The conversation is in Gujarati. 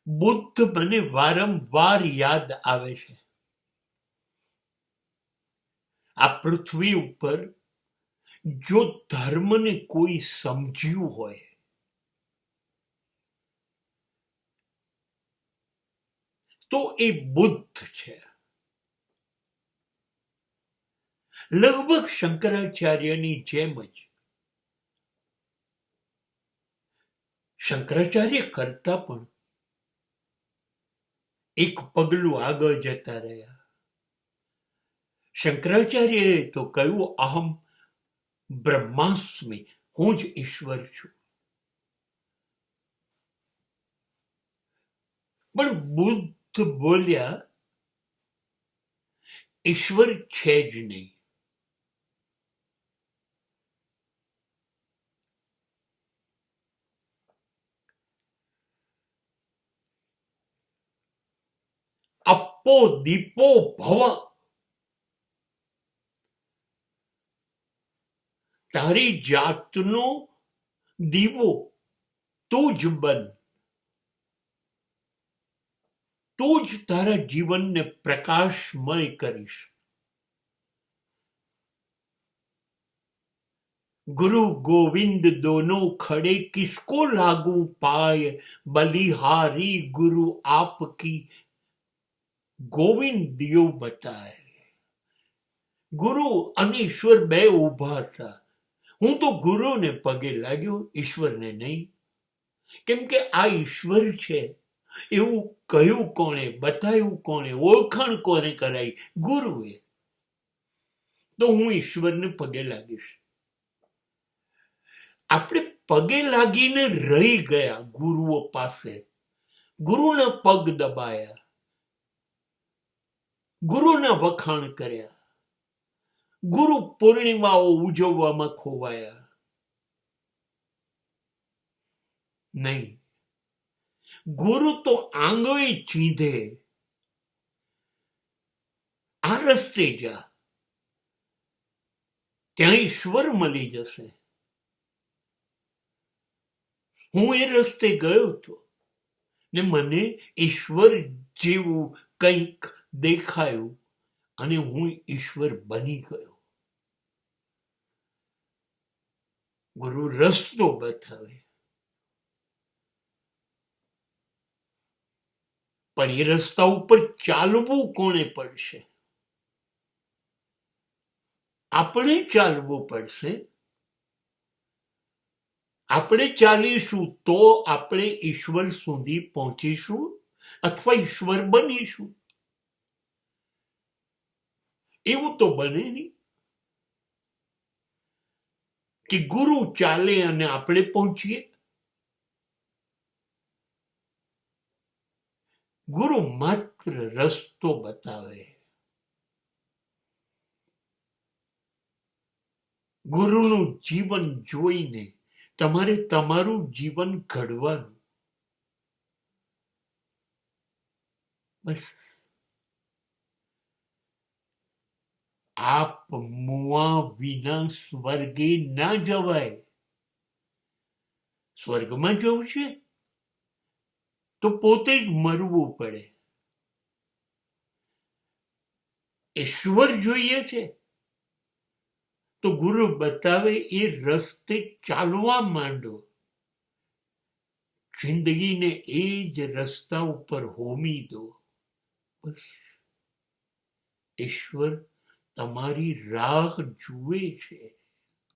બુદ્ધ મને વારંવાર યાદ આવે છે. આ પૃથ્વી ઉપર જો ધર્મને કોઈ સમજ્યું હોય તો એ બુદ્ધ છે. લગભગ શંકરાચાર્યની જેમ જ શંકરાચાર્ય કરતા પણ એક પગલું આગળ જતા રહ્યા. શંકરાચાર્યએ તો કહ્યું, અહમ બ્રહ્માસ્મિ, હું જ ઈશ્વર છું. પણ બુદ્ધ બોલ્યા, ઈશ્વર છે જ નહીં. અપ્પો દીપો ભવ, તારી જાતનો દીવો તું જ બન, તું જ તારા જીવનને પ્રકાશમય કરીશ. गुरु गोविंद दोनों खड़े किसको लागू पाए, बलिहारी गुरु आपकी ગોવિંદ દિયો બતાય. ગુરુ અને ઈશ્વર બે ઉભા હતા. હું તો ગુરુને પગે લાગ્યો, ઈશ્વરને નહીં. કેમ કે આ ઈશ્વર છે એવું કહ્યું કોણે, બતાવ્યું કોણે, ઓળખાણ કોને કરાઈ? ગુરુએ. તો હું ઈશ્વરને પગે લાગીશ. આપણે પગે લાગીને રહી ગયા ગુરુઓ પાસે, ગુરુના પગ દબાયા, ગુરુના વખાણ કર્યા, ગુરુ પૂર્ણિમાઓ ઉજવવામાં ખોવાયા. નહીં, ગુરુ તો આંગળી ચીંધે, આ રસ્તે જા, ત્યાં ઈશ્વર મળી જશે. હું એ રસ્તે ગયો હતો ને મને ઈશ્વર જેવું કંઈક દેખાયું અને હું ઈશ્વર બની ગયો. ગુરુ રસ્તો બતાવે, પણ એ રસ્તા ઉપર ચાલવું કોને પડશે? આપણે ચાલવું પડશે. આપણે ચાલીશું તો આપણે ઈશ્વર સુધી પહોંચીશું અથવા ઈશ્વર બનીશું. એવું તો બને નહીં કે ગુરુ ચાલે અને આપણે પહોંચીએ. ગુરુ માત્ર રસ્તો બતાવે. ગુરુનું જીવન જોઈને તમારે તમારું જીવન ઘડવાનું. બસ. આપ મુઆ વિના સ્વર્ગે ના જવાય. સ્વર્ગમાં જવું છે તો પોતે જ મરવું પડે. ઈશ્વર જોઈએ છે તો ગુરુ બતાવે એ રસ્તે ચાલવા માંડો. જિંદગીને એ જ રસ્તા ઉપર હોમી દો. બસ. ઈશ્વર તમારી રાહ જુએ છે.